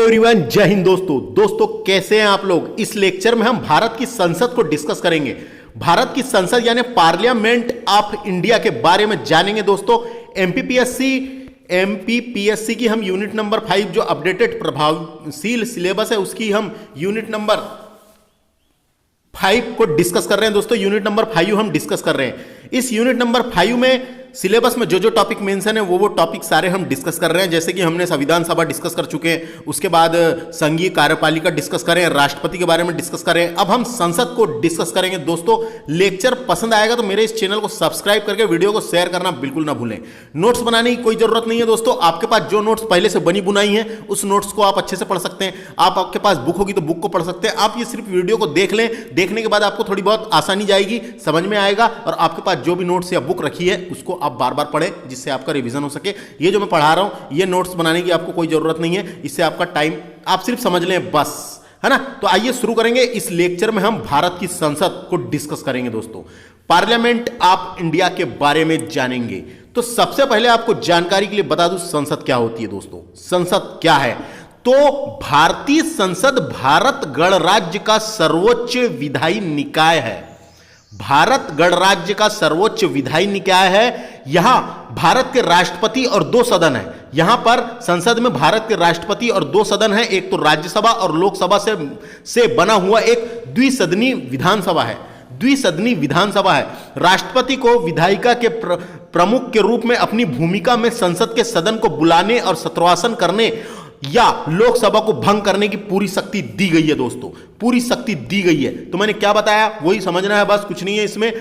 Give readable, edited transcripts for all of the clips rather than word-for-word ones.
Everyone, जय हिंद दोस्तों कैसे हैं आप लोग। इस लेक्चर में हम भारत की संसद को डिस्कस करेंगे। भारत की संसद यानी पार्लियामेंट ऑफ इंडिया के बारे में जानेंगे दोस्तों। एमपीपीएससी की हम यूनिट नंबर 5 जो अपडेटेड प्रभावशील सिलेबस है उसकी हम यूनिट नंबर 5 को डिस्कस कर रहे हैं दोस्तों। यूनिट नंबर 5 हम डिस्कस कर रहे हैं। इस यूनिट नंबर 5 में सिलेबस में जो टॉपिक मेंशन है वो टॉपिक सारे हम डिस्कस कर रहे हैं। जैसे कि हमने संविधान सभा डिस्कस कर चुके हैं, उसके बाद संघीय कार्यपालिका डिस्कस करें, राष्ट्रपति के बारे में डिस्कस करें। अब हम संसद को डिस्कस करेंगे दोस्तों। लेक्चर पसंद आएगा तो मेरे इस चैनल को सब्सक्राइब करके वीडियो को शेयर करना बिल्कुल ना भूलें। नोट्स बनाने की कोई जरूरत नहीं है दोस्तों। आपके पास जो नोट्स पहले से बनी बुनाई है उस नोट्स को आप अच्छे से पढ़ सकते हैं। आपके पास बुक होगी तो बुक को पढ़ सकते हैं। आप ये सिर्फ वीडियो को देख लें, देखने के बाद आपको थोड़ी बहुत आसानी जाएगी, समझ में आएगा और आपके पास जो भी नोट्स या बुक रखी है उसको आप बार बार पढ़ें जिससे आपका रिवीजन हो सके। ये जो मैं पढ़ा रहा हूं ये नोट्स बनाने की आपको कोई जरूरत नहीं है, इससे आपका टाइम आप सिर्फ समझ लें बस, है ना। तो आइए शुरू करेंगे। इस लेक्चर में हम भारत की संसद को डिस्कस करेंगे दोस्तों। पार्लियामेंट ऑफ इंडिया के बारे में जानेंगे। तो सबसे पहले आपको जानकारी के लिए बता दूं संसद क्या होती है दोस्तों। संसद क्या है तो भारतीय संसद भारत गणराज्य का सर्वोच्च विधायी निकाय है। भारत गणराज्य का सर्वोच्च विधायी निकाय है। यहां भारत के राष्ट्रपति और 2 सदन है। यहां पर संसद में भारत के राष्ट्रपति और 2 सदन है। एक तो राज्यसभा और लोकसभा से बना हुआ एक द्विसदनीय विधानसभा है। द्विसदनीय विधानसभा है। राष्ट्रपति को विधायिका के प्रमुख के रूप में अपनी भूमिका में संसद के सदन को बुलाने और सत्रवासन करने या लोकसभा को भंग करने की पूरी शक्ति दी गई है दोस्तों। पूरी शक्ति दी गई है। तो मैंने क्या बताया वही समझना है बस, कुछ नहीं है इसमें।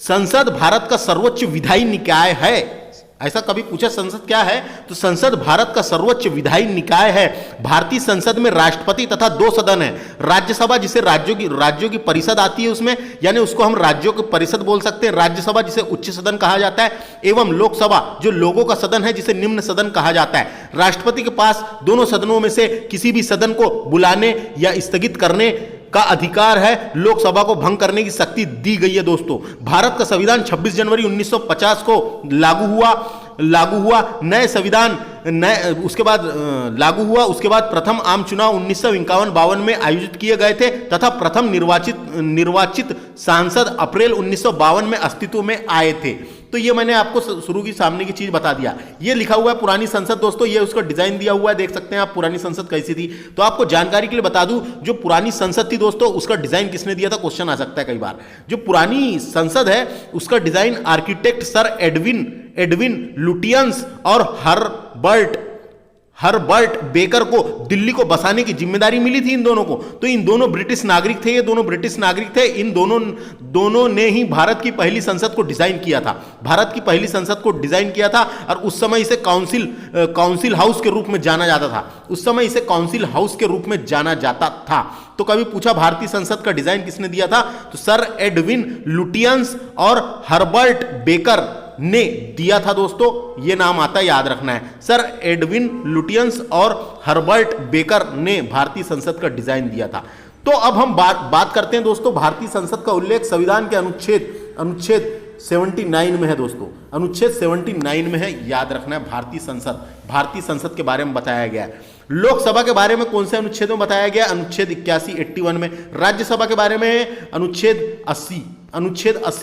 संसद भारत का सर्वोच्च विधायी निकाय है। ऐसा कभी पूछा संसद क्या है तो संसद भारत का सर्वोच्च विधायी निकाय है। भारतीय संसद में राष्ट्रपति तथा 2 सदन है। राज्यसभा जिसे राज्यों की परिषद आती है उसमें, यानी उसको हम राज्यों की परिषद बोल सकते हैं। राज्यसभा जिसे उच्च सदन कहा जाता है, एवं लोकसभा जो लोगों का सदन है जिसे निम्न सदन कहा जाता है। राष्ट्रपति के पास दोनों सदनों में से किसी भी सदन को बुलाने या स्थगित करने का अधिकार है। लोकसभा को भंग करने की शक्ति दी गई है दोस्तों। भारत का संविधान 26 जनवरी 1950 को लागू हुआ। नए संविधान उसके बाद लागू हुआ। उसके बाद प्रथम आम चुनाव 1951-52 में आयोजित किए गए थे तथा प्रथम निर्वाचित सांसद अप्रैल 1952 में अस्तित्व में आए थे। तो ये मैंने आपको शुरू की सामने की चीज बता दिया। ये लिखा हुआ है पुरानी संसद दोस्तों। ये उसका डिजाइन दिया हुआ है, देख सकते हैं आप पुरानी संसद कैसी थी। तो आपको जानकारी के लिए बता दूं जो पुरानी संसद थी दोस्तों उसका डिजाइन किसने दिया था, क्वेश्चन आ सकता है कई बार। जो पुरानी संसद है उसका design architect sir Edwin Lutyens और हर्बर्ट बेकर को दिल्ली को बसाने की जिम्मेदारी मिली थी इन दोनों को। तो इन दोनों ब्रिटिश नागरिक थे। ये दोनों ब्रिटिश नागरिक थे। इन दोनों ने ही भारत की पहली संसद को डिजाइन किया था। भारत की पहली संसद को डिजाइन किया था और उस समय इसे काउंसिल हाउस के रूप में जाना जाता था। उस समय इसे काउंसिल हाउस के रूप में जाना जाता था। तो कभी पूछा भारतीय संसद का डिजाइन किसने दिया था तो सर एडविन लुटियंस और हर्बर्ट बेकर ने दिया था दोस्तों। ये नाम आता है, याद रखना है। सर एडविन लुटियंस और हर्बर्ट बेकर ने भारतीय संसद का डिजाइन दिया था। तो अब हम बात करते हैं दोस्तों। भारतीय संसद का उल्लेख संविधान के अनुच्छेद 79 में है दोस्तों। अनुच्छेद 79 में है, याद रखना है। भारतीय संसद के बारे में बताया गया है। लोकसभा के बारे में कौन से अनुच्छेद में बताया गया, अनुच्छेद 81 में। राज्यसभा के बारे में अनुच्छेद 80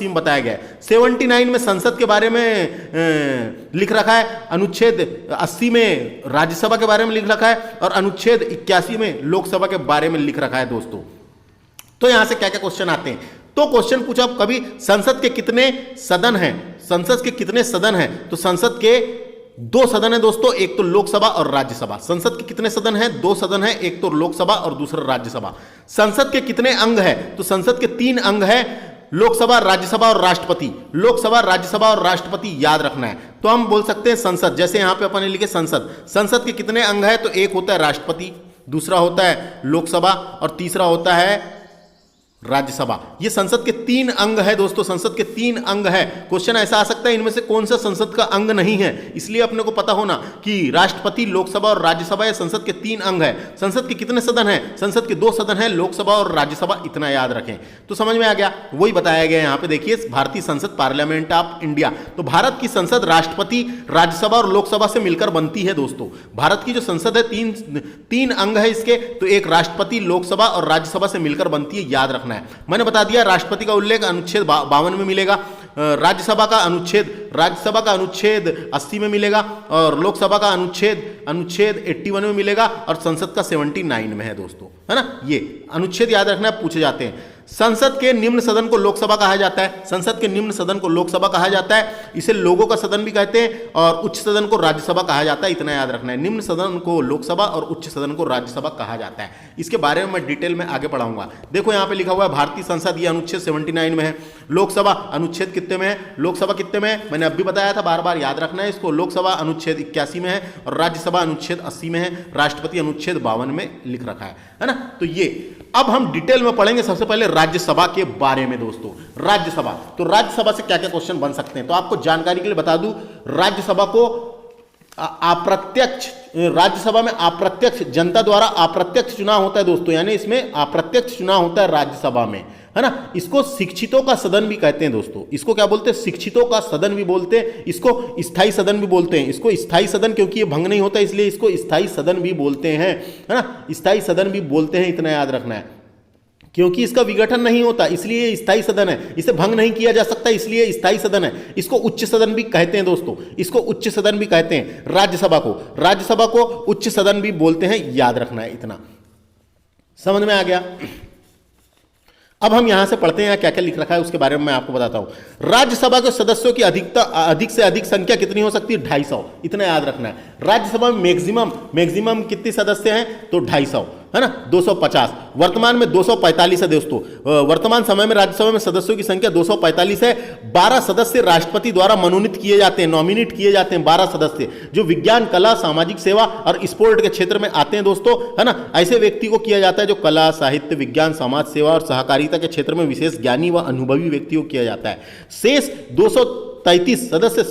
में बताया गया है। 79 में संसद के बारे में लिख रखा है, अनुच्छेद 80 में राज्यसभा के बारे में लिख रखा है और अनुच्छेद 81 में लोकसभा के बारे में लिख रखा है दोस्तों। तो यहां से क्या क्या क्वेश्चन आते हैं तो क्वेश्चन पूछा कभी संसद के कितने सदन हैं। संसद के कितने सदन हैं तो संसद के 2 सदन है दोस्तों, एक तो लोकसभा और राज्यसभा। संसद के कितने सदन हैं, 2 सदन है, एक तो लोकसभा और दूसरा राज्यसभा। संसद के कितने अंग हैं तो संसद के 3 अंग हैं, लोकसभा, राज्यसभा और राष्ट्रपति। लोकसभा, राज्यसभा और राष्ट्रपति याद रखना है। तो हम बोल सकते हैं संसद, जैसे यहां पे अपन ने लिखे संसद के कितने अंग हैं तो एक होता है राष्ट्रपति, दूसरा होता है लोकसभा और तीसरा होता है राज्यसभा। ये संसद के 3 अंग है दोस्तों, संसद के 3 अंग है। क्वेश्चन ऐसा आ सकता है इनमें से कौन सा संसद का अंग नहीं है, इसलिए अपने को पता होना कि राष्ट्रपति, लोकसभा और राज्यसभा ये संसद के 3 अंग है। संसद के कितने सदन हैं? संसद के 2 सदन हैं, लोकसभा और राज्यसभा, इतना याद रखें। तो समझ में आ गया, वही बताया गया यहाँ पे। देखिए, भारतीय संसद, पार्लियामेंट ऑफ इंडिया। तो भारत की संसद राष्ट्रपति, राज्यसभा और लोकसभा से मिलकर बनती है दोस्तों। भारत की जो संसद है, तीन अंग है इसके, तो एक राष्ट्रपति, लोकसभा और राज्यसभा से मिलकर बनती है, याद रखना है। मैंने बता दिया, राष्ट्रपति का उल्लेख अनुच्छेद 52 में मिलेगा, राज्यसभा का अनुच्छेद 80 में मिलेगा, और लोकसभा का अनुच्छेद 81 में मिलेगा, और संसद का 79 में है दोस्तों, है ना। ये अनुच्छेद याद रखना है, पूछे जाते हैं। संसद के निम्न सदन को लोकसभा कहा जाता है, संसद के निम्न सदन को लोकसभा कहा जाता है, इसे लोगों का सदन भी कहते हैं, और उच्च सदन को राज्यसभा कहा जाता है, इतना याद रखना है। निम्न सदन को लोकसभा और उच्च सदन को राज्यसभा कहा जाता है। इसके बारे में मैं डिटेल में आगे पढ़ाऊंगा। देखो यहाँ पे लिखा हुआ है भारतीय संसद, ये अनुच्छेद 79 में है। लोकसभा अनुच्छेद कितने में है? लोकसभा कितने में है? मैंने अभी बताया था, बार बार याद रखना है इसको। लोकसभा अनुच्छेद 81 में है, और राज्यसभा अनुच्छेद 80 में है, राष्ट्रपति अनुच्छेद 52 में लिख रखा है ना। तो ये अब हम डिटेल में पढ़ेंगे। सबसे पहले राज्यसभा के बारे में दोस्तों। राज्यसभा, तो राज्यसभा से क्या क्या क्वेश्चन बन सकते हैं, तो आपको जानकारी के लिए बता दूं, राज्यसभा को अप्रत्यक्ष, राज्यसभा में अप्रत्यक्ष, जनता द्वारा अप्रत्यक्ष चुनाव होता है दोस्तों, यानी इसमें अप्रत्यक्ष चुनाव होता है राज्यसभा में, है ना। इसको शिक्षितों का सदन भी कहते हैं दोस्तों। इसको क्या बोलते हैं? शिक्षितों का सदन भी बोलते हैं, इसको स्थायी सदन भी बोलते हैं। इसको स्थायी सदन, क्योंकि ये भंग नहीं होता इसलिए इसको स्थायी सदन भी बोलते हैं, है ना। स्थायी सदन भी बोलते हैं, इतना याद रखना है। क्योंकि इसका विघटन नहीं होता इसलिए ये स्थायी सदन है, इसे भंग नहीं किया जा सकता इसलिए स्थायी सदन है। इसको उच्च सदन भी कहते हैं दोस्तों, इसको उच्च सदन भी कहते हैं। राज्यसभा को उच्च सदन भी बोलते हैं, याद रखना है इतना। समझ में आ गया। अब हम यहां से पढ़ते हैं क्या क्या लिख रखा है, उसके बारे में मैं आपको बताता हूं। राज्यसभा के सदस्यों की अधिक से अधिक संख्या कितनी हो सकती है? 250, इतना याद रखना है। राज्यसभा में मैक्सिमम कितने सदस्य हैं? तो 250, है ना, 250। वर्तमान में 245 है दोस्तों। वर्तमान समय में राज्यसभा में सदस्यों की संख्या 245 है। 12 सदस्य राष्ट्रपति द्वारा मनोनीत किए जाते हैं, नॉमिनेट किए जाते हैं 12 सदस्य, जो विज्ञान, कला, सामाजिक सेवा और स्पोर्ट के क्षेत्र में आते हैं दोस्तों, है ना। ऐसे व्यक्ति को किया जाता है जो कला, साहित्य, विज्ञान, समाज सेवा और सहकारिता के क्षेत्र में विशेष ज्ञानी व अनुभवी व्यक्ति को किया जाता है। शेष 233 सदस्य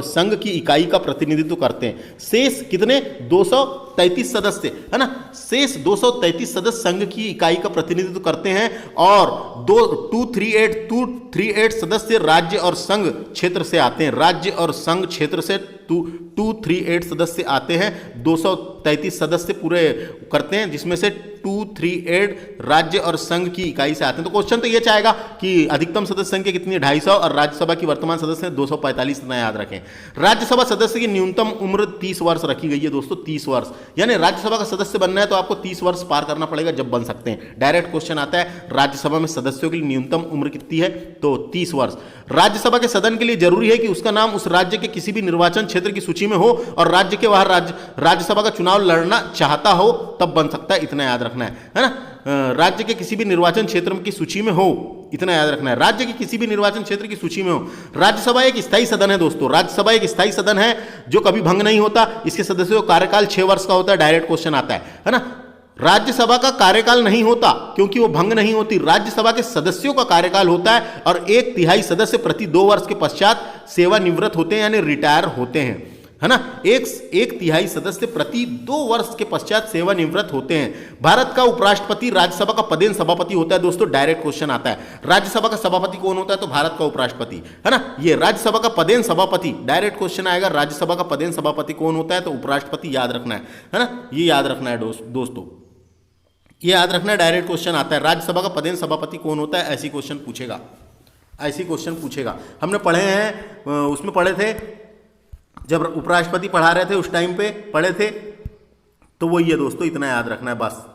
संघ की इकाई का प्रतिनिधित्व करते हैं। शेष कितने? 233 सदस्य, है ना। शेष 233 सदस्य संघ की इकाई का प्रतिनिधित्व करते हैं, और 238 सदस्य राज्य और संघ क्षेत्र से आते हैं। राज्य और संघ क्षेत्र से 238 सदस्य आते हैं। 233 सदस्य पूरे करते हैं, जिसमें से 238 राज्य और संघ की इकाई से आते हैं। तो क्वेश्चन तो ये चाहेगा कि अधिकतम सदस्य संख्या कितनी है? 250, और राज्यसभा की वर्तमान सदस्य 245, इतना याद रखें। राज्यसभा सदस्य की न्यूनतम उम्र 30 वर्ष रखी गई है दोस्तों, 30 वर्ष। यानी राज्यसभा का सदस्य बनना है तो आपको 30 वर्ष पार करना पड़ेगा, जब बन सकते हैं। डायरेक्ट क्वेश्चन आता है, राज्यसभा में सदस्यों की न्यूनतम उम्र कितनी है? तो 30 वर्ष। राज्यसभा के सदन के लिए जरूरी है कि उसका नाम उस राज्य के किसी भी निर्वाचन क्षेत्र की सूची में हो, और राज्य के बाहर राज्यसभा का चुनाव लड़ना चाहता हो तब बन सकता है, इतना याद रखना है ना। राज्य के किसी भी निर्वाचन क्षेत्र की सूची में हो, इतना याद रखना है। राज्य के किसी भी निर्वाचन क्षेत्र की सूची में हो। राज्यसभा एक स्थायी सदन है दोस्तों, राज्यसभा एक स्थायी सदन है जो कभी भंग नहीं होता। इसके सदस्यों का कार्यकाल 6 वर्ष का होता है। डायरेक्ट क्वेश्चन आता है ना। राज्यसभा का कार्यकाल नहीं होता क्योंकि वो भंग नहीं होती। राज्यसभा के सदस्यों का कार्यकाल होता है, और 1/3 सदस्य प्रति 2 वर्ष के पश्चात सेवानिवृत्त होते हैं, यानी रिटायर होते हैं, है ना। 1/3 सदस्य प्रति 2 वर्ष के पश्चात सेवानिवृत्त होते हैं। भारत का उपराष्ट्रपति राज्यसभा का पदेन सभापति होता है दोस्तों। डायरेक्ट क्वेश्चन आता है, राज्यसभा का सभापति कौन होता है? तो भारत का उपराष्ट्रपति, है ना। ये राज्यसभा का पदेन सभापति, डायरेक्ट क्वेश्चन आएगा, राज्यसभा का पदेन सभापति कौन होता है? तो उपराष्ट्रपति, याद रखना है ना। ये याद रखना है दोस्तों, ये याद रखना। डायरेक्ट क्वेश्चन आता है, राज्यसभा का पदेन सभापति कौन होता है? ऐसी क्वेश्चन पूछेगा। हमने पढ़े हैं, उसमें पढ़े थे जब उपराष्ट्रपति पढ़ा रहे थे, उस टाइम पे पढ़े थे, तो वो ये दोस्तों, इतना याद रखना है बस।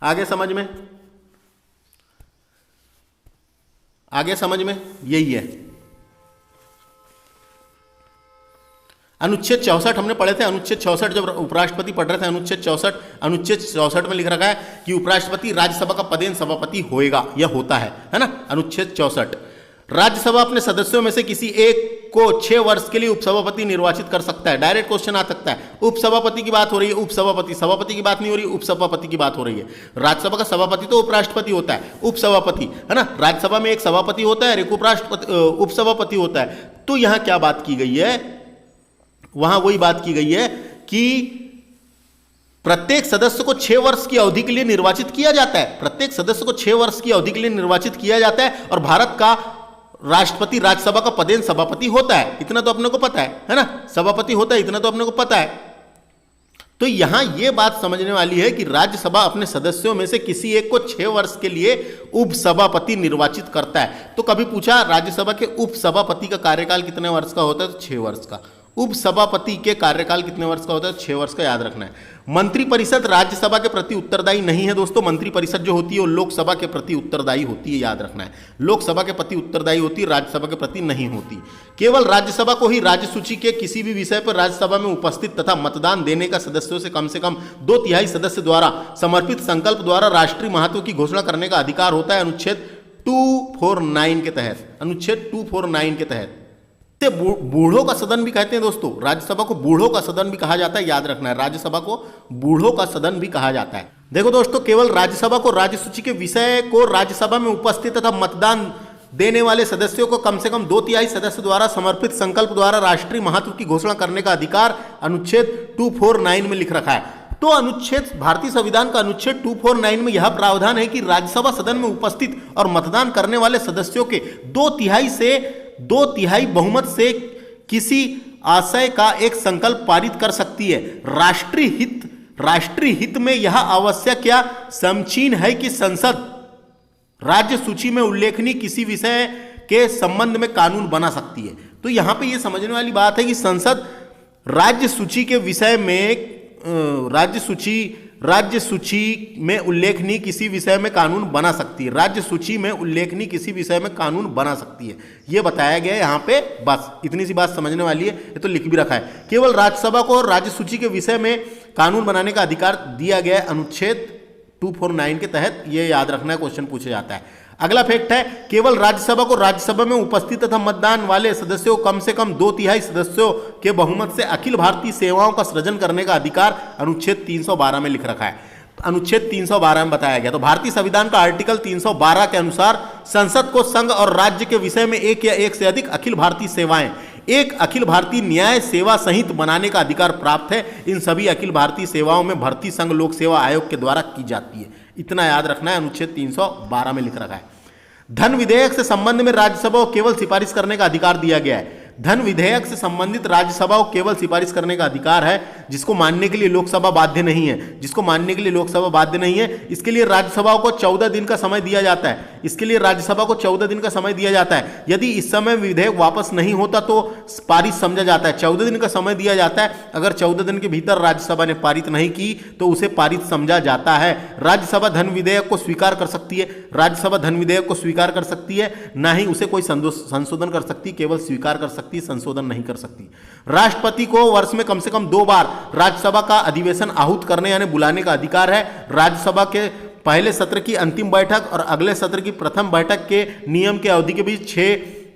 आगे समझ में यही है। अनुच्छेद 64 हमने पढ़े थे। अनुच्छेद 64 जब उपराष्ट्रपति पढ़ रहे थे, अनुच्छेद 64 में लिख रखा है कि उपराष्ट्रपति राज्यसभा का पदेन सभापति होएगा या होता है ना। अनुच्छेद 64, राज्यसभा अपने सदस्यों में से किसी एक को 6 वर्ष के लिए उपसभापति निर्वाचित कर सकता है? डायरेक्ट क्वेश्चन आ सकता है। उपसभापति की बात हो रही है, उपसभापति, सभापति की बात नहीं हो रही, उपसभापति की बात हो रही है। राज्यसभा का सभापति तो उपराष्ट्रपति होता है, उपसभापति है ना, राज्यसभा में एक सभापति होता है, एक उपसभापति होता है। तो यहां क्या बात की गई है, वहां वही बात की गई है कि प्रत्येक सदस्य को 6 वर्ष की अवधि के लिए निर्वाचित किया जाता है, प्रत्येक सदस्य को 6 वर्ष की अवधि के लिए निर्वाचित किया जाता है, और भारत का राष्ट्रपति राज्यसभा का पदेन सभापति होता है, इतना तो अपने को पता है ना, सभापति होता है, इतना तो अपने को पता है। तो यहां यह बात समझने वाली है कि राज्यसभा अपने सदस्यों में से किसी एक को 6 वर्ष के लिए उपसभापति निर्वाचित करता है। तो कभी पूछा राज्यसभा के उपसभापति का कार्यकाल कितने वर्ष का होता है, तो 6 वर्ष का। उपसभापति के कार्यकाल कितने वर्ष का होता है, 6 वर्ष का, याद रखना है। मंत्रिपरिषद राज्यसभा के प्रति उत्तरदायी नहीं है दोस्तों, मंत्रिपरिषद जो होती है वो लोकसभा के प्रति उत्तरदायी होती है, याद रखना है। लोकसभा के प्रति उत्तरदायी होती है, राज्यसभा के प्रति नहीं होती। केवल राज्यसभा को ही राज्य सूची के किसी भी विषय पर राज्यसभा में उपस्थित तथा मतदान देने का सदस्यों से कम 2/3 सदस्य द्वारा समर्पित संकल्प द्वारा राष्ट्रीय महत्व की घोषणा करने का अधिकार होता है, अनुच्छेद 249 के तहत, अनुच्छेद 249 के तहत। से बूढ़ों का सदन भी कहते हैं दोस्तों, राज्यसभा को बूढ़ों का सदन भी कहा जाता है, याद रखना है, राज्यसभा को बूढ़ों का सदन भी कहा जाता है। देखो दोस्तों, केवल राज्यसभा को राज्य सूची के विषय को राज्यसभा में उपस्थित तथा मतदान देने वाले सदस्यों को कम से कम 2/3 सदस्य द्वारा समर्पित संकल्प द्वारा राष्ट्रीय महत्व की घोषणा करने का अधिकार अनुच्छेद 249 में लिख रखा है। तो अनुच्छेद, भारतीय संविधान का अनुच्छेद 249 में यह प्रावधान है कि राज्यसभा सदन में उपस्थित और मतदान करने वाले सदस्यों के 2/3 बहुमत से किसी आशय का एक संकल्प पारित कर सकती है। राष्ट्रीय हित में यह आवश्यक या समीचीन है कि संसद राज्य सूची में उल्लेखनीय किसी विषय के संबंध में कानून बना सकती है। तो यहां पे यह समझने वाली बात है कि संसद राज्य सूची के विषय में राज्य सूची में उल्लेखनीय किसी विषय में कानून बना सकती है, राज्य सूची में उल्लेखनीय किसी विषय में कानून बना सकती है, यह बताया गया है यहाँ पे। बस इतनी सी बात समझने वाली है, ये तो लिख भी रखा है। केवल राज्यसभा को राज्य सूची के विषय में कानून बनाने का अधिकार दिया गया है अनुच्छेद 249 के तहत, ये याद रखना है, क्वेश्चन पूछा जाता है। अगला फैक्ट है, केवल राज्यसभा को राज्यसभा में उपस्थित तथा मतदान वाले सदस्यों को कम से कम 2/3 सदस्यों के बहुमत से अखिल भारतीय सेवाओं का सृजन करने का अधिकार अनुच्छेद 312 में लिख रखा है, अनुच्छेद 312 में बताया गया। तो भारतीय संविधान का आर्टिकल 312 के अनुसार संसद को संघ और राज्य के विषय में एक या एक से अधिक अखिल भारतीय सेवाएं, एक अखिल भारतीय न्याय सेवा सहित बनाने का अधिकार प्राप्त है। इन सभी अखिल भारतीय सेवाओं में भर्ती संघ लोक सेवा आयोग के द्वारा की जाती है, इतना याद रखना है, अनुच्छेद 312 में लिख रखा है। धन विधेयक से संबंध में राज्यसभा को केवल सिफारिश करने का अधिकार दिया गया है। धन विधेयक से संबंधित राज्यसभा को केवल सिफारिश करने का अधिकार है, जिसको मानने के लिए लोकसभा बाध्य नहीं है, जिसको मानने के लिए लोकसभा बाध्य नहीं है। इसके लिए राज्यसभा को 14 दिन का समय दिया जाता है, इसके लिए राज्यसभा को 14 दिन का समय दिया जाता है। यदि इस समय विधेयक वापस नहीं होता तो पारित समझा जाता है। 14 दिन का समय दिया जाता है, अगर 14 दिन के भीतर राज्यसभा ने पारित नहीं की तो उसे पारित समझा जाता है। राज्यसभा धन विधेयक को स्वीकार कर सकती है, राज्यसभा धन विधेयक को स्वीकार कर सकती है, ना ही उसे कोई संशोधन कर सकती, केवल स्वीकार कर सकती, संशोधन नहीं कर सकती। राष्ट्रपति को वर्ष में कम से कम 2 बार राज्यसभा का अधिवेशन आहूत करने यानी बुलाने का अधिकार है। राज्यसभा के पहले सत्र की अंतिम बैठक और अगले सत्र की प्रथम बैठक के नियम के अवधि के बीच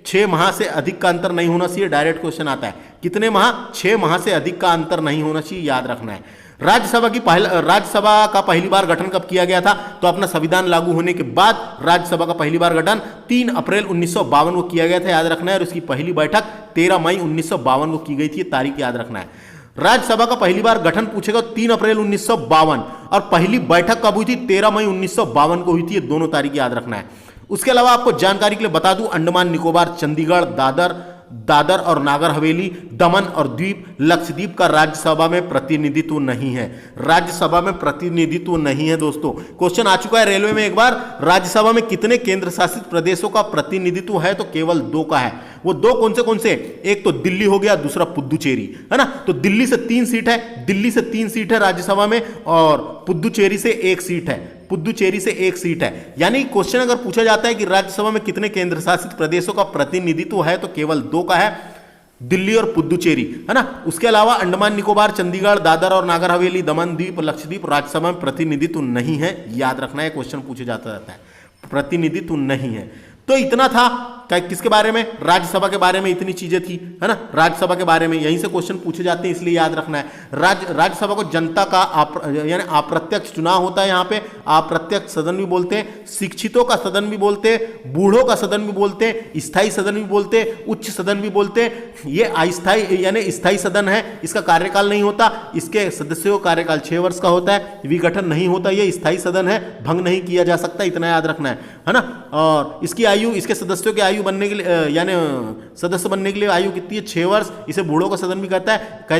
6 माह से अधिक का अंतर नहीं होना चाहिए। डायरेक्ट क्वेश्चन आता है, कितने माह? 6 माह से अधिक का अंतर नहीं होना चाहिए, याद रखना है। राज्यसभा का पहली बार गठन कब किया गया था? तो अपना संविधान लागू होने के बाद राज्यसभा का पहली बार गठन 3 अप्रैल 1952 को किया गया था, याद रखना है। और उसकी पहली बैठक 13 मई 1952 को की गई थी, तारीख याद रखना है। राज्यसभा का पहली बार गठन पूछेगा 3 अप्रैल 1952 और पहली बैठक कब हुई थी? 13 मई 1952 को हुई थी, ये दोनों तारीख याद रखना है। उसके अलावा आपको जानकारी के लिए बता दूं, अंडमान निकोबार, चंडीगढ़, दादर और नागर हवेली, दमन और द्वीप, लक्षद्वीप का राज्यसभा में प्रतिनिधित्व नहीं है, राज्यसभा में प्रतिनिधित्व नहीं है दोस्तों। क्वेश्चन आ चुका है रेलवे में एक बार, राज्यसभा में कितने केंद्र शासित प्रदेशों का प्रतिनिधित्व है? तो केवल 2 का है। वो 2 कौन से? एक तो दिल्ली हो गया, दूसरा पुद्दुचेरी, है ना। तो दिल्ली से 3 सीट है, दिल्ली से 3 सीट है राज्यसभा में, और पुद्दुचेरी से 1 सीट है, पुद्दुचेरी से 1 सीट है। यानी क्वेश्चन अगर पूछा जाता है कि राज्यसभा में कितने केंद्र शासित प्रदेशों का प्रतिनिधित्व है, तो केवल 2 का है, दिल्ली और पुद्दुचेरी, है ना। उसके अलावा अंडमान निकोबार, चंडीगढ़, दादर और नागर हवेली, दमन द्वीप, लक्षद्वीप राज्यसभा में प्रतिनिधित्व नहीं है, याद रखना है, क्वेश्चन पूछे जाता रहता है, प्रतिनिधित्व नहीं है। तो इतना था। किसके बारे में? राज्यसभा के बारे में इतनी चीजें थी, है ना, राज्यसभा के बारे में, यहीं से क्वेश्चन पूछे जाते हैं, इसलिए याद रखना है। राज्यसभा को जनता का यानी अप्रत्यक्ष चुनाव होता है, यहाँ पे अप्रत्यक्ष सदन भी बोलते हैं, शिक्षितों का सदन भी बोलते हैं, बूढ़ों का सदन भी बोलते हैं, स्थायी सदन भी बोलते हैं, उच्च सदन भी बोलते हैं। ये अस्थायी यानी स्थायी सदन है, इसका कार्यकाल नहीं होता, इसके सदस्यों का कार्यकाल 6 वर्ष का होता है, विघटन नहीं होता, ये स्थायी सदन है, भंग नहीं किया जा सकता, इतना याद रखना है ना। और इसकी आयु, इसके सदस्यों की आयु बनने के लिए यानी सदस्य बनने के लिए आयु कितनी है? 6 वर्ष। इसे बूढ़ों का सदन भी कहते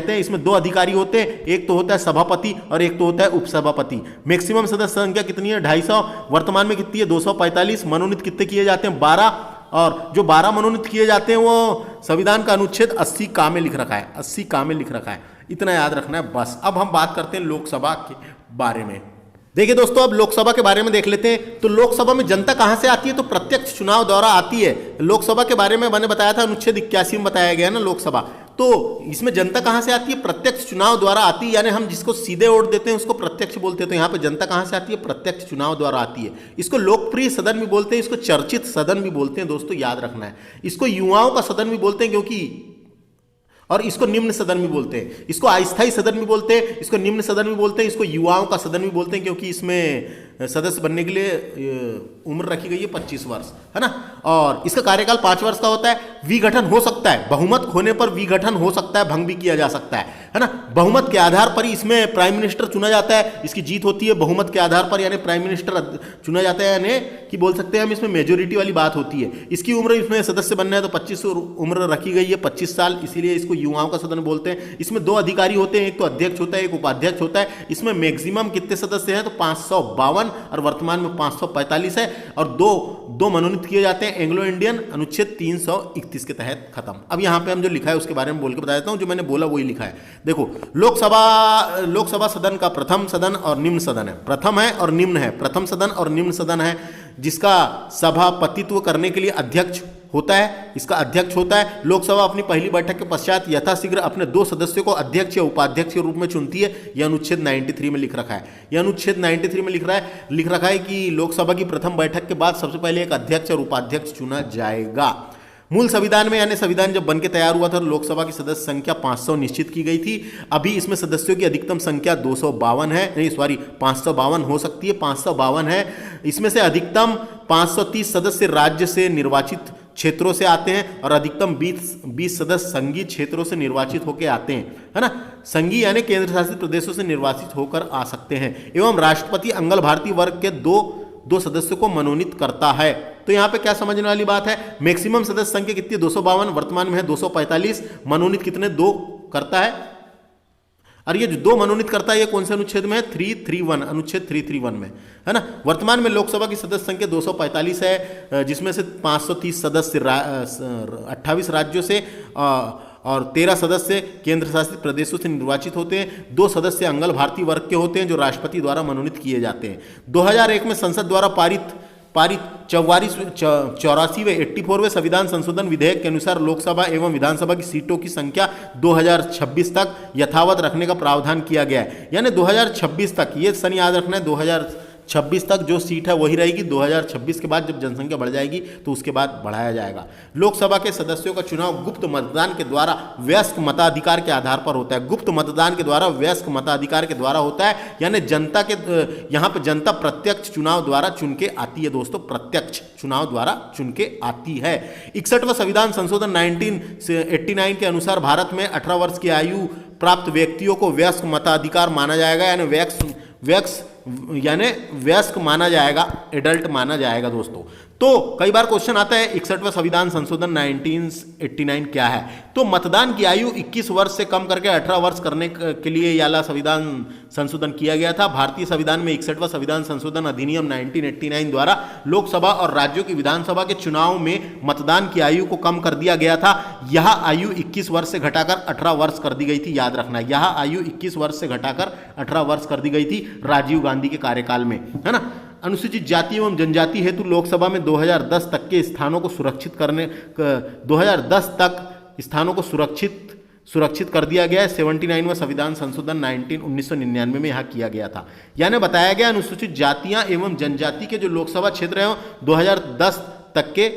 हैं। इसमें 2 अधिकारी होते हैं, एक तो होता है सभापति और एक तो होता है उपसभापति। मैक्सिमम सदस्य संख्या कितनी है? 250। वर्तमान में कितनी है? 245। मनोनीत कितने किए जाते हैं? 12। और जो 12 मनोनीत किए जाते हैं वो संविधान का अनुच्छेद 80 का में लिख रखा है, 80 का में लिख रखा है, इतना याद रखना है बस। अब हम बात करते हैं लोकसभा के बारे में। देखिए दोस्तों, अब लोकसभा के बारे में देख लेते हैं। तो लोकसभा में जनता कहां से आती है? तो प्रत्यक्ष चुनाव द्वारा आती है। लोकसभा के बारे में मैंने बताया था, अनुच्छेद 81 में बताया गया ना लोकसभा। तो इसमें जनता कहां से आती है? प्रत्यक्ष चुनाव द्वारा आती है, यानी हम जिसको सीधे वोट देते हैं उसको प्रत्यक्ष बोलते हैं। तो यहाँ पे जनता कहां से आती है? प्रत्यक्ष चुनाव द्वारा आती है। इसको लोकप्रिय सदन भी बोलते हैं, इसको चर्चित सदन भी बोलते हैं, दोस्तों याद रखना है। इसको युवाओं का सदन भी बोलते हैं क्योंकि, और इसको निम्न सदन भी बोलते हैं, इसको अस्थायी सदन भी बोलते हैं, इसको निम्न सदन भी बोलते हैं, इसको युवाओं का सदन भी बोलते हैं क्योंकि इसमें सदस्य बनने के लिए उम्र रखी गई है 25 वर्ष, है ना। और इसका कार्यकाल 5 वर्ष का होता है। विघटन हो सकता है, बहुमत होने पर विघटन हो सकता है, भंग भी किया जा सकता है ना। बहुमत के आधार पर ही इसमें प्राइम मिनिस्टर चुना जाता है, इसकी जीत होती है बहुमत के आधार पर, यानी प्राइम मिनिस्टर चुना जाता है, यानी कि बोल सकते हैं हम इसमें मेजोरिटी वाली बात होती है। इसकी उम्र, इसमें सदस्य बनना है तो 25 उम्र रखी गई है, 25 साल, इसीलिए इसको युवाओं का सदन बोलते हैं। इसमें 2 अधिकारी होते हैं, एक तो अध्यक्ष होता है, एक उपाध्यक्ष होता है। इसमें मैक्सिमम कितने सदस्य हैं? तो 552 और वर्तमान में 545 है। और दो मनोनीत किए जाते हैं, एंग्लो इंडियन अनुच्छेद 331 के तहत खत्म। अब यहाँ पे हम जो लिखा है उसके बारे में बोल के बता देता हूँ, जो मैंने बोला वही लिखा है। देखो, लोकसभा सदन का प्रथम सदन और निम्न सदन है, प्रथम है और निम्न है, प्रथम सदन और निम्न सदन है, जिसका सभापतित्व करने के लिए अध्यक्ष होता है, इसका अध्यक्ष होता है। लोकसभा अपनी पहली बैठक के पश्चात यथाशीघ्र अपने 2 सदस्यों को अध्यक्ष या उपाध्यक्ष के रूप में चुनती है। यह अनुच्छेद 93 में लिख रखा है। यह अनुच्छेद 93 में लिख रखा है कि लोकसभा की प्रथम बैठक के बाद सबसे पहले एक अध्यक्ष और उपाध्यक्ष चुना जाएगा। मूल संविधान में, यानी संविधान जब बनके तैयार हुआ था तो लोकसभा की सदस्य संख्या 500 निश्चित की गई थी। अभी इसमें सदस्यों की अधिकतम संख्या 252 है, नहीं सॉरी 552 हो सकती है, 552 है। इसमें से अधिकतम 530 सदस्य राज्य से निर्वाचित क्षेत्रों से आते हैं और अधिकतम 20 सदस्य संघीय क्षेत्रों से निर्वाचित होकर आते हैं, है ना। संघीय यानी केंद्र शासित प्रदेशों से निर्वाचित होकर आ सकते हैं। एवं राष्ट्रपति अंगल भारतीय वर्ग के दो सदस्यों को मनोनीत करता है। तो यहाँ पे क्या समझने वाली बात है? मैक्सिमम सदस्य संख्या कितनी है? 252, वर्तमान में है 245। मनोनीत कितने? 2 करता है। और ये जो 2 मनोनीत करता है ये कौन से अनुच्छेद में है? 331, अनुच्छेद 331 में, है ना। वर्तमान में लोकसभा की सदस्य संख्या 245 है, जिसमें से 530 सदस्य 28 राज्यों से और 13 सदस्य केंद्र शासित प्रदेशों से निर्वाचित होते हैं। 2 सदस्य अंगल भारतीय वर्ग के होते हैं जो राष्ट्रपति द्वारा मनोनीत किए जाते हैं। 2001 में संसद द्वारा पारित 84वें 84वें संविधान संशोधन विधेयक के अनुसार लोकसभा एवं विधानसभा की सीटों की संख्या 2026 तक यथावत रखने का प्रावधान किया गया है। यानी 2026 तक, ये सन याद रखना है, 2026 तक जो सीट है वही रहेगी। 2026 के बाद जब जनसंख्या बढ़ जाएगी तो उसके बाद बढ़ाया जाएगा। लोकसभा के सदस्यों का चुनाव गुप्त मतदान के द्वारा वयस्क मताधिकार के आधार पर होता है। गुप्त मतदान के द्वारा वयस्क मताधिकार के द्वारा होता है, यानी जनता के यहाँ पे जनता प्रत्यक्ष चुनाव द्वारा चुन के आती है दोस्तों, प्रत्यक्ष चुनाव द्वारा चुन के आती है। 61वां संविधान संशोधन 1989 के अनुसार भारत में 18 वर्ष की आयु प्राप्त व्यक्तियों को वयस्क मताधिकार माना जाएगा, यानी वयस्क माना जाएगा, एडल्ट माना जाएगा दोस्तों। तो कई बार क्वेश्चन आता है 61वां संविधान संशोधन 1989 क्या है? तो मतदान की आयु 21 वर्ष से कम करके 18 वर्ष करने के लिए ये वाला संविधान संशोधन किया गया था। भारतीय संविधान में 61वां संविधान संशोधन अधिनियम 1989 द्वारा लोकसभा और राज्यों की विधानसभा के चुनाव में मतदान की आयु को कम कर दिया गया था। यह आयु 21 वर्ष से घटाकर 18 वर्ष कर दी गई थी, याद रखना। यह आयु 21 वर्ष से घटाकर 18 वर्ष कर दी गई थी राजीव गांधी के कार्यकाल में, है ना। अनुसूचित जाति एवं जनजाति हेतु लोकसभा में 2010 तक के स्थानों को सुरक्षित करने 2010 तक स्थानों को सुरक्षित कर दिया गया है। 79वां संविधान संशोधन 1999 में यहाँ किया गया था। यानी बताया गया अनुसूचित जातियां एवं जनजाति के जो लोकसभा क्षेत्र हैं 2010 तक के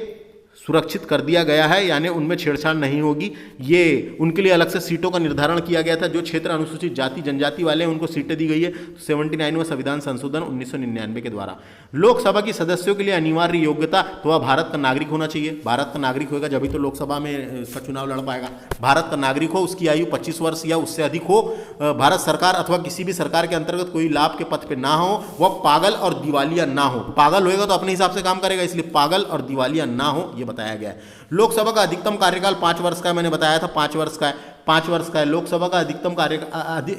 सुरक्षित कर दिया गया है, यानी उनमें छेड़छाड़ नहीं होगी। ये उनके लिए अलग से सीटों का निर्धारण किया गया था। जो क्षेत्र अनुसूचित जाति जनजाति वाले हैं उनको सीटें दी गई है 79वें संविधान संशोधन 1999 के द्वारा। लोकसभा की सदस्यों के लिए अनिवार्य योग्यता तो वह भारत का नागरिक होना चाहिए। भारत का नागरिक होगा जब ही तो लोकसभा में इसका चुनाव लड़ पाएगा। भारत का नागरिक हो, उसकी आयु 25 वर्ष या उससे अधिक हो, भारत सरकार अथवा किसी भी सरकार के अंतर्गत कोई लाभ के पद पे ना हो, वह पागल और दिवालिया ना हो। पागल होएगा तो अपने हिसाब से काम करेगा, इसलिए पागल और दिवालिया ना हो ये बताया गया है। लोकसभा का अधिकतम कार्यकाल 5 वर्ष का है, मैंने बताया था 5 वर्ष का है, 5 वर्ष का है। लोकसभा का अधिकतम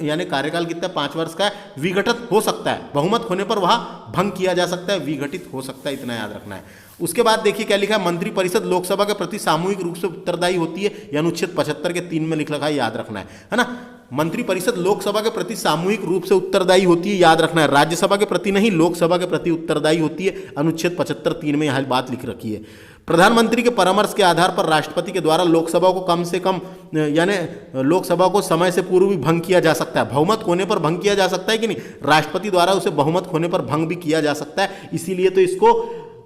यानी कार्यकाल कितना 5 वर्ष का है। विघटित हो सकता है, बहुमत होने पर वह भंग किया जा सकता है, विघटित हो सकता है, इतना याद रखना है। उसके बाद देखिए क्या लिखा है, मंत्रिपरिषद लोकसभा के प्रति सामूहिक रूप से उत्तरदायी होती है, यह अनुच्छेद 75 के 3 में लिख रखा है, याद रखना है ना। मंत्रिपरिषद लोकसभा के प्रति सामूहिक रूप से उत्तरदायी होती है, याद रखना है। राज्यसभा के प्रति नहीं, लोकसभा के प्रति उत्तरदायी होती है, अनुच्छेद 75(3) में यह बात लिख रखी है। प्रधानमंत्री के परामर्श के आधार पर राष्ट्रपति के द्वारा लोकसभा को कम से कम यानी लोकसभा को समय से पूर्व भी भंग किया जा सकता है। बहुमत होने पर भंग किया जा सकता है कि नहीं, राष्ट्रपति द्वारा उसे बहुमत होने पर भंग भी किया जा सकता है। इसीलिए तो इसको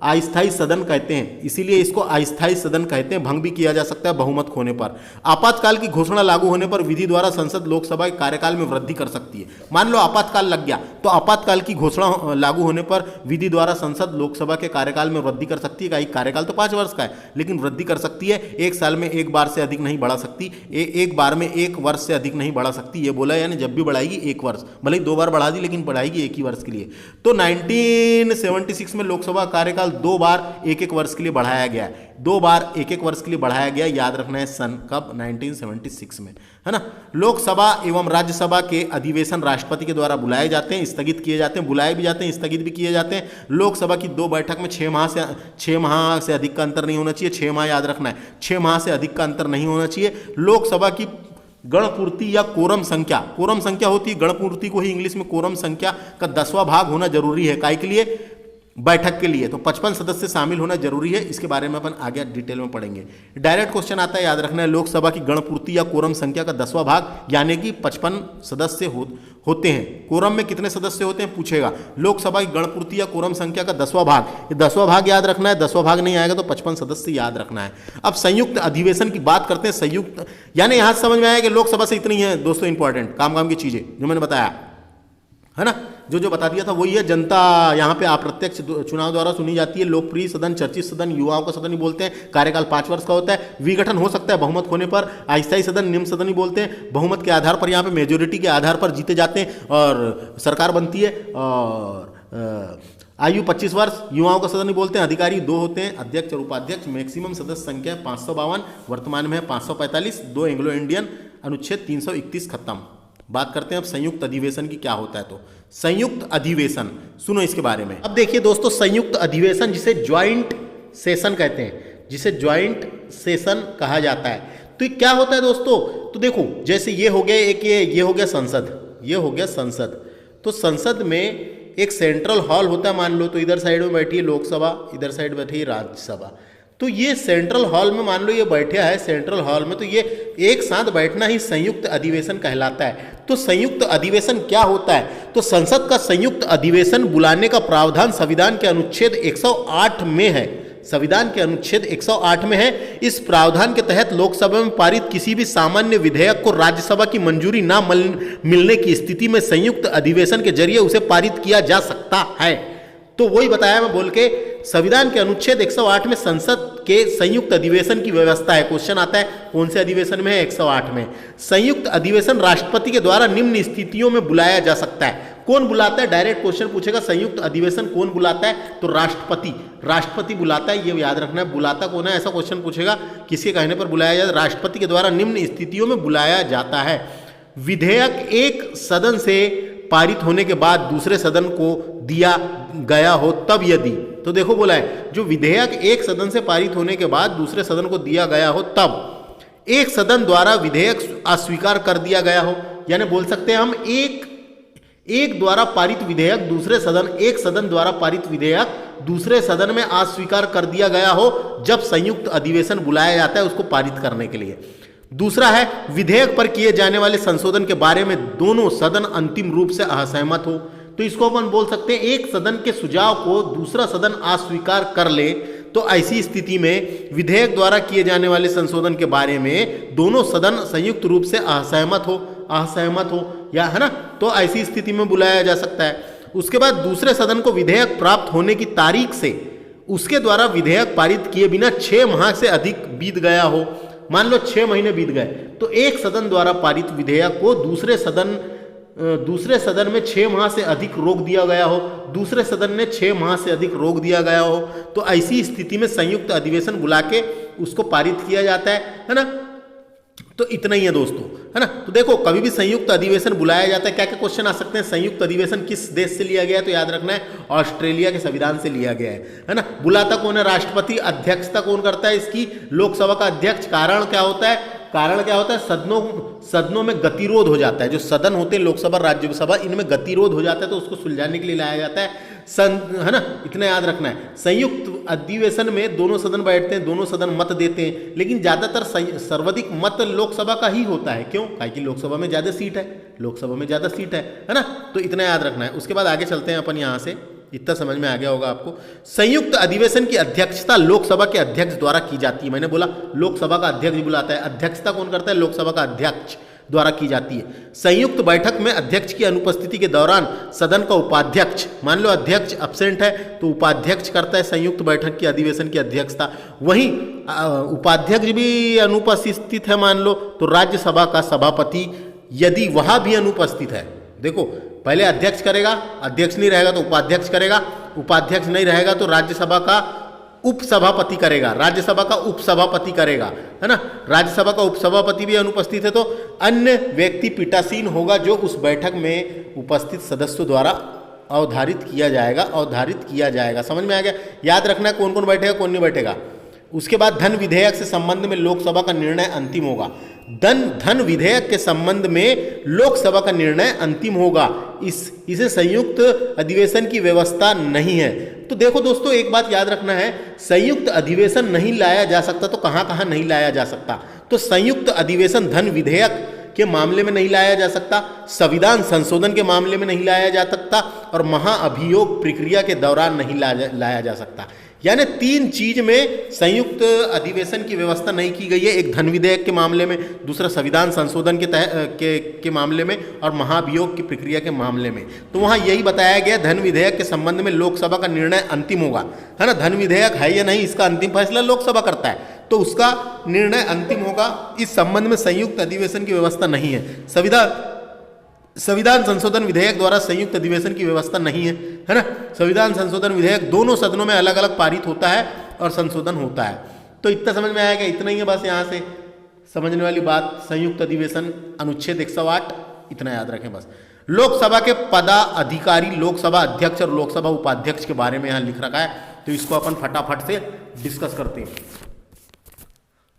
अस्थायी सदन कहते हैं, इसीलिए इसको अस्थायी सदन कहते हैं। भंग भी किया जा सकता है बहुमत होने पर। आपातकाल की घोषणा लागू होने पर विधि द्वारा संसद लोकसभा के कार्यकाल में वृद्धि कर सकती है। मान लो आपातकाल लग गया तो आपातकाल की घोषणा लागू होने पर विधि द्वारा संसद लोकसभा के कार्यकाल में वृद्धि कर सकती है। कार्यकाल तो 5 वर्ष का है, लेकिन वृद्धि कर सकती है। 1 साल में 1 बार से अधिक नहीं बढ़ा सकती, एक बार में 1 वर्ष से अधिक नहीं बढ़ा सकती, ये बोला। यानी जब भी बढ़ाएगी 1 वर्ष, भले ही 2 बार बढ़ा दी लेकिन बढ़ाएगी 1 ही वर्ष के लिए। तो 1976 में लोकसभा कार्यकाल 2 बार 1-1 वर्ष के लिए बढ़ाया गया है, 2 बार 1-1 वर्ष के लिए बढ़ाया गया, याद रखना है। सन कब, 1976 में, है ना। लोकसभा एवं राज्यसभा के अधिवेशन राष्ट्रपति के द्वारा बुलाए जाते हैं, स्थगित किए जाते हैं, बुलाए भी जाते हैं, स्थगित भी किए जाते हैं। लोकसभा की 2 बैठक में 6 माह से अधिक का अंतर नहीं होना चाहिए, 6 माह याद रखना है, 6 माह से अधिक का अंतर नहीं होना चाहिए। लोकसभा की गणपूर्ति या कोरम संख्या होती है, गणपूर्ति को ही इंग्लिश में कोरम संख्या का 10वां भाग होना जरूरी है। काय के लिए, बैठक के लिए। तो 55 सदस्य शामिल होना जरूरी है, इसके बारे में अपन आगे डिटेल में पढ़ेंगे। डायरेक्ट क्वेश्चन आता है, याद रखना है। लोकसभा की गणपूर्ति या कोरम संख्या का 10वां भाग यानी कि 55 सदस्य होते हैं। कोरम में कितने सदस्य होते हैं पूछेगा। लोकसभा की गणपूर्ति या कोरम संख्या का 10वां भाग, ये 10वां भाग याद रखना है। 10वां भाग नहीं आएगा तो 55 सदस्य याद रखना है। अब संयुक्त अधिवेशन की बात करते हैं। संयुक्त यानी यहां समझ में आया कि लोकसभा से इतनी है दोस्तों इंपॉर्टेंट काम की चीजें जो मैंने बताया, है ना। जो बता दिया था वही है। जनता यहाँ पे अप्रत्यक्ष चुनाव द्वारा चुनी जाती है। लोकप्रिय सदन, चर्चित सदन, युवाओं का सदन ही बोलते हैं। कार्यकाल 5 वर्ष का होता है। विघटन हो सकता है बहुमत होने पर। अस्थायी सदन, निम्न सदन ही बोलते हैं। बहुमत के आधार पर, यहाँ पे मेजोरिटी के आधार पर जीते जाते हैं और सरकार बनती है। और आयु 25 वर्ष, युवाओं का सदन ही बोलते हैं। अधिकारी 2 होते हैं, अध्यक्ष और उपाध्यक्ष। मैक्सिमम सदस्य संख्या 552, वर्तमान में है 545। 2 एंग्लो इंडियन, अनुच्छेद 331 खत्म। बात करते हैं अब संयुक्त अधिवेशन की क्या होता है। तो संयुक्त अधिवेशन सुनो इसके बारे में। अब देखिए दोस्तों, संयुक्त अधिवेशन जिसे ज्वाइंट सेशन कहते हैं, जिसे ज्वाइंट सेशन कहा जाता है। तो क्या होता है दोस्तों, तो देखो जैसे ये हो गया एक, ये हो गया संसद, ये हो गया संसद। तो संसद में एक सेंट्रल हॉल होता है, मान लो। तो इधर साइड में बैठी है लोकसभा, इधर साइड बैठी है राज्यसभा। तो ये सेंट्रल हॉल में मान लो ये बैठे है सेंट्रल हॉल में, तो ये एक साथ बैठना ही संयुक्त अधिवेशन कहलाता है। तो संयुक्त अधिवेशन क्या होता है, तो संसद का संयुक्त अधिवेशन बुलाने का प्रावधान संविधान के अनुच्छेद 108 में है। संविधान के अनुच्छेद 108 में है। इस प्रावधान के तहत लोकसभा में पारित किसी भी सामान्य विधेयक को राज्यसभा की मंजूरी ना मिलने की स्थिति में संयुक्त अधिवेशन के जरिए उसे पारित किया जा सकता है। तो वही बताया मैं बोल के, संविधान के अनुच्छेद 108 में संसद के संयुक्त अधिवेशन की व्यवस्था है। क्वेश्चन आता है कौन से अधिवेशन में है, 108 में। संयुक्त अधिवेशन राष्ट्रपति के द्वारा निम्न स्थितियों में बुलाया जा सकता है। कौन बुलाता है, डायरेक्ट क्वेश्चन पूछेगा। संयुक्त अधिवेशन कौन बुलाता है, तो राष्ट्रपति बुलाता है, ये याद रखना है। बुलाता कौन है, ऐसा क्वेश्चन पूछेगा। किसके कहने पर बुलाया जाता है, राष्ट्रपति के द्वारा निम्न स्थितियों में बुलाया जाता है। विधेयक एक सदन से पारित होने के बाद दूसरे सदन को दिया गया हो तब यदि, तो देखो बोला है जो विधेयक एक सदन से पारित होने के बाद दूसरे सदन को दिया गया हो तब, एक सदन द्वारा विधेयक अस्वीकार कर दिया गया हो, यानी बोल सकते हैं हम एक द्वारा पारित विधेयक दूसरे सदन, एक सदन द्वारा पारित विधेयक दूसरे सदन में अस्वीकार कर दिया गया हो जब संयुक्त अधिवेशन बुलाया जाता है उसको पारित करने के लिए। दूसरा है विधेयक पर किए जाने वाले संशोधन के बारे में दोनों सदन अंतिम रूप से असहमत हो, तो इसको अपन बोल सकते हैं एक सदन के सुझाव को दूसरा सदन अस्वीकार कर ले तो ऐसी स्थिति में विधेयक द्वारा किए जाने वाले संशोधन के बारे में दोनों सदन संयुक्त रूप से असहमत हो या है ना, तो ऐसी स्थिति में बुलाया जा सकता है। उसके बाद दूसरे सदन को विधेयक प्राप्त होने की तारीख से उसके द्वारा विधेयक पारित किए बिना 6 माह से अधिक बीत गया हो, मान लो 6 महीने बीत गए, तो एक सदन द्वारा पारित विधेयक को दूसरे सदन में 6 माह से अधिक रोक दिया गया हो, दूसरे सदन ने 6 माह से अधिक रोक दिया गया हो, तो ऐसी स्थिति में संयुक्त अधिवेशन बुला के उसको पारित किया जाता है ना। तो इतना ही है दोस्तों, है ना। तो देखो कभी भी संयुक्त अधिवेशन बुलाया जाता है, क्या क्या क्वेश्चन आ सकते हैं। संयुक्त अधिवेशन किस देश से लिया गया है, तो याद रखना है ऑस्ट्रेलिया के संविधान से लिया गया है ना। बुलाता कौन है, राष्ट्रपति। अध्यक्षता कौन करता है इसकी, लोकसभा का अध्यक्ष। कारण क्या होता है, सदनों में गतिरोध हो जाता है, जो सदन होते हैं लोकसभा राज्यसभा, इनमें गतिरोध हो जाता है, तो उसको सुलझाने के लिए लाया जाता है है ना। इतना याद रखना है। संयुक्त अधिवेशन में दोनों सदन बैठते हैं, दोनों सदन मत देते हैं, लेकिन ज्यादातर सर्वाधिक मत लोकसभा का ही होता है। क्यों, क्योंकि लोकसभा में ज्यादा सीट है ना। तो इतना याद रखना है। उसके बाद आगे चलते हैं अपन यहाँ से, इतना समझ में आ गया होगा आपको। संयुक्त अधिवेशन की अध्यक्षता लोकसभा के अध्यक्ष द्वारा की जाती है। मैंने बोला लोकसभा का अध्यक्ष बुलाता है, अध्यक्षता कौन करता है, लोकसभा का अध्यक्ष द्वारा की जाती है। संयुक्त बैठक में अध्यक्ष की अनुपस्थिति के दौरान सदन का उपाध्यक्ष, मान लो अध्यक्ष एब्सेंट है तो उपाध्यक्ष करता है संयुक्त बैठक की अधिवेशन की अध्यक्षता। वहीं उपाध्यक्ष भी अनुपस्थित है मान लो, तो राज्यसभा का सभापति यदि वह भी अनुपस्थित है, देखो पहले अध्यक्ष करेगा, अध्यक्ष नहीं रहेगा तो उपाध्यक्ष करेगा, उपाध्यक्ष नहीं रहेगा तो राज्यसभा का उपसभापति करेगा, राज्यसभा का उपसभापति करेगा, है ना। राज्यसभा का उपसभापति भी अनुपस्थित है तो अन्य व्यक्ति पीठासीन होगा जो उस बैठक में उपस्थित सदस्यों द्वारा अवधारित किया जाएगा। समझ में आ गया। याद रखना है कौन कौन बैठेगा कौन नहीं बैठेगा। उसके बाद धन विधेयक से संबंध में लोकसभा का निर्णय अंतिम होगा। धन विधेयक के संबंध में लोकसभा का निर्णय अंतिम होगा। इसे संयुक्त अधिवेशन की व्यवस्था नहीं है। तो देखो दोस्तों एक बात याद रखना है, संयुक्त अधिवेशन नहीं लाया जा सकता तो कहां कहां नहीं लाया जा सकता। तो संयुक्त अधिवेशन धन विधेयक के मामले में नहीं लाया जा सकता, संविधान संशोधन के मामले में नहीं लाया जा सकता, और महाअभियोग प्रक्रिया के दौरान नहीं लाया जा सकता। यानी 3 चीज में संयुक्त अधिवेशन की व्यवस्था नहीं की गई है। एक धन विधेयक के मामले में, दूसरा संविधान संशोधन के मामले में, और महाभियोग की प्रक्रिया के मामले में। तो वहाँ यही बताया गया धन विधेयक के संबंध में लोकसभा का निर्णय अंतिम होगा, है ना। धन विधेयक है या नहीं इसका अंतिम फैसला लोकसभा करता है, तो उसका निर्णय अंतिम होगा। इस संबंध में संयुक्त अधिवेशन की व्यवस्था नहीं है। संविधान संशोधन विधेयक द्वारा संयुक्त अधिवेशन की व्यवस्था नहीं है ना। संविधान संशोधन विधेयक दोनों सदनों में अलग अलग पारित होता है और संशोधन होता है। तो इतना समझ में आएगा, इतना ही है बस यहाँ से समझने वाली बात। संयुक्त अधिवेशन अनुच्छेद 108 इतना याद रखें बस। लोकसभा के पदाधिकारी, लोकसभा अध्यक्ष और लोकसभा उपाध्यक्ष के बारे में यहाँ लिख रखा है, तो इसको अपन फटाफट से डिस्कस करते हैं।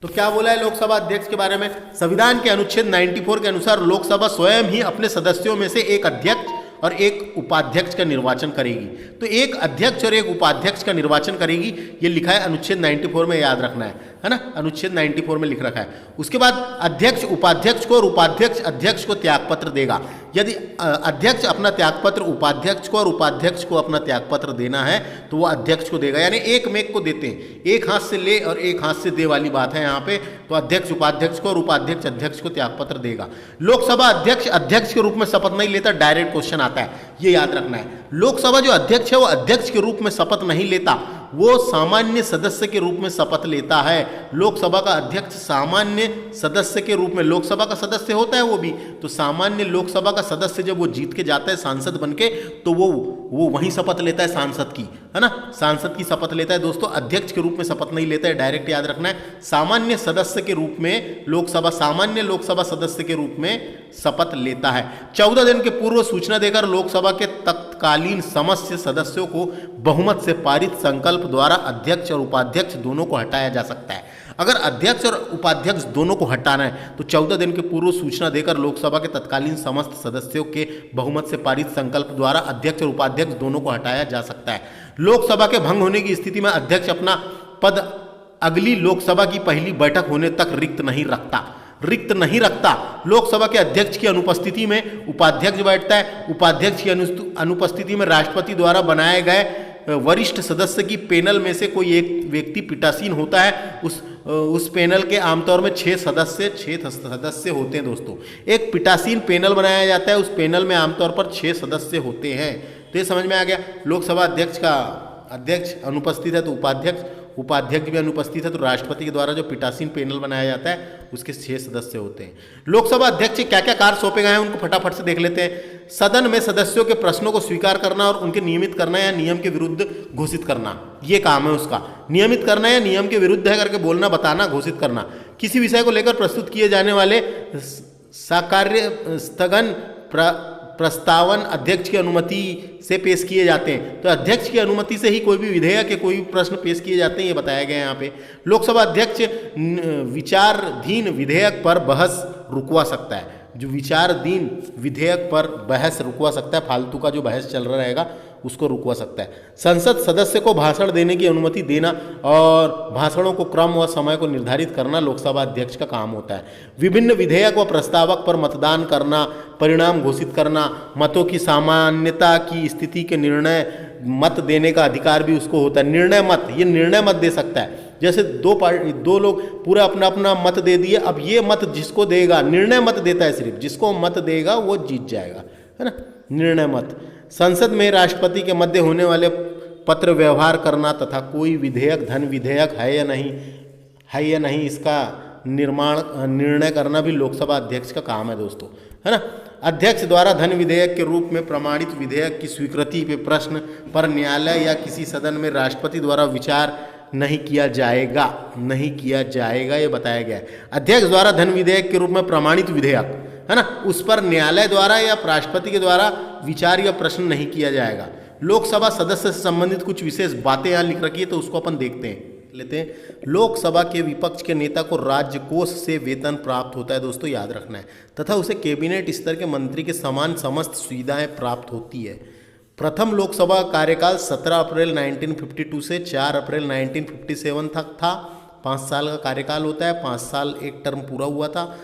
तो क्या बोला है लोकसभा अध्यक्ष के बारे में। संविधान के अनुच्छेद 94 के अनुसार लोकसभा स्वयं ही अपने सदस्यों में से एक अध्यक्ष और एक उपाध्यक्ष का निर्वाचन करेगी। तो एक अध्यक्ष और एक उपाध्यक्ष का निर्वाचन करेगी, ये लिखा है अनुच्छेद 94 में, याद रखना है ना। अनुच्छेद 94 में लिख रखा है। उसके बाद अध्यक्ष उपाध्यक्ष को और उपाध्यक्ष अध्यक्ष को त्यागपत्र देगा। यदि अध्यक्ष अपना त्यागपत्र उपाध्यक्ष को और उपाध्यक्ष को अपना त्यागपत्र देना है तो वो अध्यक्ष को देगा, यानी एक मेक को देते हैं, एक हाथ से ले और एक हाथ से दे वाली बात है यहाँ पे। तो अध्यक्ष उपाध्यक्ष को और उपाध्यक्ष अध्यक्ष को त्यागपत्र देगा। लोकसभा अध्यक्ष अध्यक्ष के रूप में शपथ नहीं लेता, डायरेक्ट क्वेश्चन आता है, ये याद रखना है। लोकसभा जो अध्यक्ष है वो अध्यक्ष के रूप में शपथ नहीं लेता, वो सामान्य सदस्य के रूप में शपथ लेता है। लोकसभा का अध्यक्ष सामान्य सदस्य के रूप में, लोकसभा का सदस्य होता है वो भी, तो सामान्य लोकसभा का सदस्य जब वो जीत के जाता है सांसद बनके, तो वो वहीं शपथ लेता है सांसद की, है ना। सांसद की शपथ लेता है दोस्तों, अध्यक्ष के रूप में शपथ नहीं लेता है, डायरेक्ट याद रखना है। सामान्य सदस्य के रूप में लोकसभा, सामान्य लोकसभा सदस्य के रूप में शपथ लेता है। 14 दिन के पूर्व सूचना देकर लोकसभा के तत्कालीन समस्त सदस्यों को बहुमत से पारित संकल्प द्वारा अध्यक्ष और उपाध्यक्ष दोनों को हटाया जा सकता है। अगर अध्यक्ष और उपाध्यक्ष दोनों को हटाना है तो 14 दिन के पूर्व सूचना देकर लोकसभा के तत्कालीन समस्त सदस्यों के बहुमत से पारित संकल्प द्वारा अध्यक्ष और उपाध्यक्ष दोनों को हटाया जा सकता है। लोकसभा के भंग होने की स्थिति में अध्यक्ष अपना पद अगली लोकसभा की पहली बैठक होने तक रिक्त नहीं रखता। लोकसभा के अध्यक्ष की अनुपस्थिति में उपाध्यक्ष बैठता है। उपाध्यक्ष की अनुपस्थिति में राष्ट्रपति द्वारा बनाए गए वरिष्ठ सदस्य की पैनल में से कोई एक व्यक्ति पीठासीन होता है। उस पैनल के आमतौर में 6 सदस्य होते हैं दोस्तों। एक पीठासीन पैनल बनाया जाता है, उस पैनल में आमतौर पर 6 सदस्य होते हैं। तो ये समझ में आ गया। लोकसभा अध्यक्ष अनुपस्थित है तो उपाध्यक्ष भी अनुपस्थित है तो राष्ट्रपति के द्वारा जो पीठासीन पैनल बनाया जाता है उसके 6 सदस्य होते हैं। लोकसभा अध्यक्ष क्या क्या कार्य सौंपे गए हैं उनको फटाफट से देख लेते हैं। सदन में सदस्यों के प्रश्नों को स्वीकार करना और उनके नियमित करना या नियम के विरुद्ध घोषित करना, ये काम है उसका। नियमित करना या नियम के विरुद्ध है करके बोलना, बताना, घोषित करना। किसी विषय को लेकर प्रस्तुत किए जाने वाले साकार्य स्थगन प्रस्तावन अध्यक्ष की अनुमति से पेश किए जाते हैं। तो अध्यक्ष की अनुमति से ही कोई भी विधेयक या कोई भी प्रश्न पेश किए जाते हैं, ये बताया गया है यहाँ पे। लोकसभा अध्यक्ष विचाराधीन विधेयक पर बहस रुकवा सकता है। जो विचाराधीन विधेयक पर बहस रुकवा सकता है, फालतू का जो बहस चल रहा रहेगा उसको रुकवा सकता है। संसद सदस्य को भाषण देने की अनुमति देना और भाषणों को क्रम व समय को निर्धारित करना लोकसभा अध्यक्ष का काम होता है। विभिन्न विधेयक व प्रस्तावक पर मतदान करना, परिणाम घोषित करना, मतों की सामान्यता की स्थिति के निर्णय मत देने का अधिकार भी उसको होता है। निर्णय मत दे सकता है। जैसे दो लोग पूरा अपना अपना मत दे दिए, अब ये मत जिसको देगा, निर्णय मत देता है, सिर्फ जिसको मत देगा वो जीत जाएगा, है ना, निर्णय मत। संसद में राष्ट्रपति के मध्य होने वाले पत्र व्यवहार करना तथा कोई विधेयक धन विधेयक है या नहीं इसका निर्णय करना भी लोकसभा अध्यक्ष का काम है दोस्तों, है ना। अध्यक्ष द्वारा धन विधेयक के रूप में प्रमाणित विधेयक की स्वीकृति पे प्रश्न पर न्यायालय या किसी सदन में राष्ट्रपति द्वारा विचार नहीं किया जाएगा, ये बताया गया है। अध्यक्ष द्वारा धन विधेयक के रूप में प्रमाणित विधेयक, है ना, उस पर न्यायालय द्वारा या राष्ट्रपति के द्वारा विचार या प्रश्न नहीं किया जाएगा। लोकसभा सदस्य से संबंधित कुछ विशेष बातें यहाँ लिख रखी है तो उसको अपन देखते लेते हैं। लोकसभा के विपक्ष के नेता को राज्य कोष से वेतन प्राप्त होता है दोस्तों, याद रखना है, तथा उसे कैबिनेट स्तर के मंत्री के समान समस्त सुविधाएं प्राप्त होती है। प्रथम लोकसभा कार्यकाल 17 अप्रैल 1952 से 4 अप्रैल 1957 तक था। 5 साल का कार्यकाल होता है, 5 साल एक टर्म पूरा हुआ था।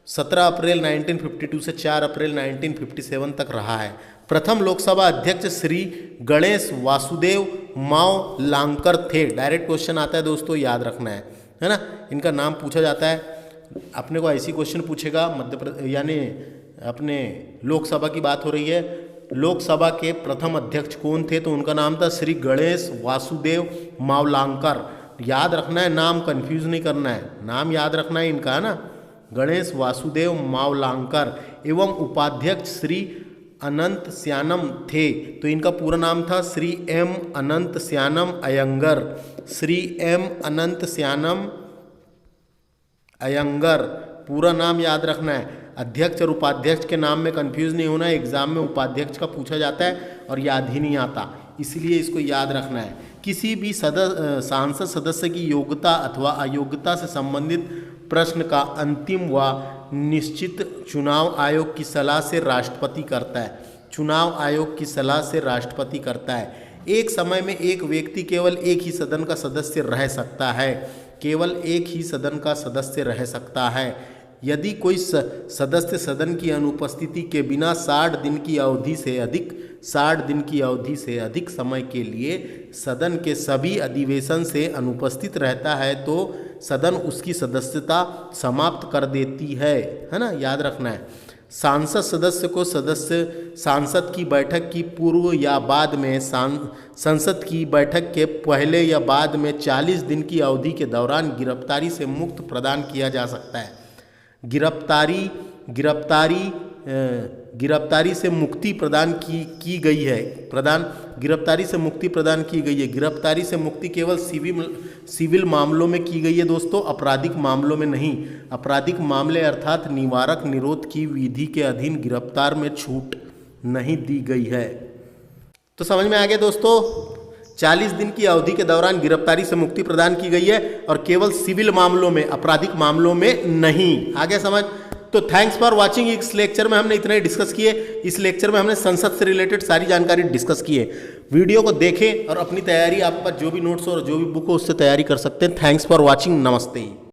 17 अप्रैल 1952 से 4 अप्रैल 1957 तक रहा है। प्रथम लोकसभा अध्यक्ष श्री गणेश वासुदेव मावलांकर थे। डायरेक्ट क्वेश्चन आता है दोस्तों, याद रखना है ना। इनका नाम पूछा जाता है, अपने को ऐसी क्वेश्चन पूछेगा मध्य प्रदेश, यानी अपने लोकसभा की बात हो रही है। लोकसभा के प्रथम अध्यक्ष कौन थे, तो उनका नाम था श्री गणेश वासुदेव मावलांकर। याद रखना है, नाम कंफ्यूज नहीं करना है, नाम याद रखना है इनका, है ना, गणेश वासुदेव मावलांकर। एवं उपाध्यक्ष श्री अनंत श्यानम थे, तो इनका पूरा नाम था श्री एम अनंत श्यानम अयंगर। श्री एम अनंत श्यानम अयंगर, पूरा नाम याद रखना है। अध्यक्ष और उपाध्यक्ष के नाम में कंफ्यूज नहीं होना है, एग्जाम में उपाध्यक्ष का पूछा जाता है और याद ही नहीं आता, इसलिए इसको याद रखना है। किसी भी सांसद सदस्य की योग्यता अथवा अयोग्यता से संबंधित प्रश्न का अंतिम व निश्चित चुनाव आयोग की सलाह से राष्ट्रपति करता है। चुनाव आयोग की सलाह से राष्ट्रपति करता है। एक समय में एक व्यक्ति केवल एक ही सदन का सदस्य रह सकता है, केवल एक ही सदन का सदस्य रह सकता है। यदि कोई सदस्य सदन की अनुपस्थिति के बिना 60 दिन की अवधि से अधिक समय के लिए सदन के सभी अधिवेशन से अनुपस्थित रहता है तो सदन उसकी सदस्यता समाप्त कर देती है ना, याद रखना है। सांसद सदस्य को सांसद की बैठक की पूर्व या बाद में, संसद की बैठक के पहले या बाद में 40 दिन की अवधि के दौरान गिरफ्तारी से मुक्त प्रदान किया जा सकता है। गिरफ्तारी से मुक्ति प्रदान की गई है। गिरफ्तारी से मुक्ति प्रदान की गई है। गिरफ्तारी से मुक्ति केवल सिविल मामलों में की गई है दोस्तों, आपराधिक मामलों में नहीं। आपराधिक मामले अर्थात निवारक निरोध की विधि के अधीन गिरफ्तार में छूट नहीं दी गई है। तो समझ में आ गया दोस्तों, 40 दिन की अवधि के दौरान गिरफ्तारी से मुक्ति प्रदान की गई है और केवल सिविल मामलों में, आपराधिक मामलों में नहीं। आगे समझ। तो थैंक्स फॉर वाचिंग। इस लेक्चर में हमने इतना ही डिस्कस किए। इस लेक्चर में हमने संसद से रिलेटेड सारी जानकारी डिस्कस की है। वीडियो को देखें और अपनी तैयारी, आपका जो भी नोट्स और जो भी बुक हो उससे तैयारी कर सकते हैं। Thanks for watching. नमस्ते।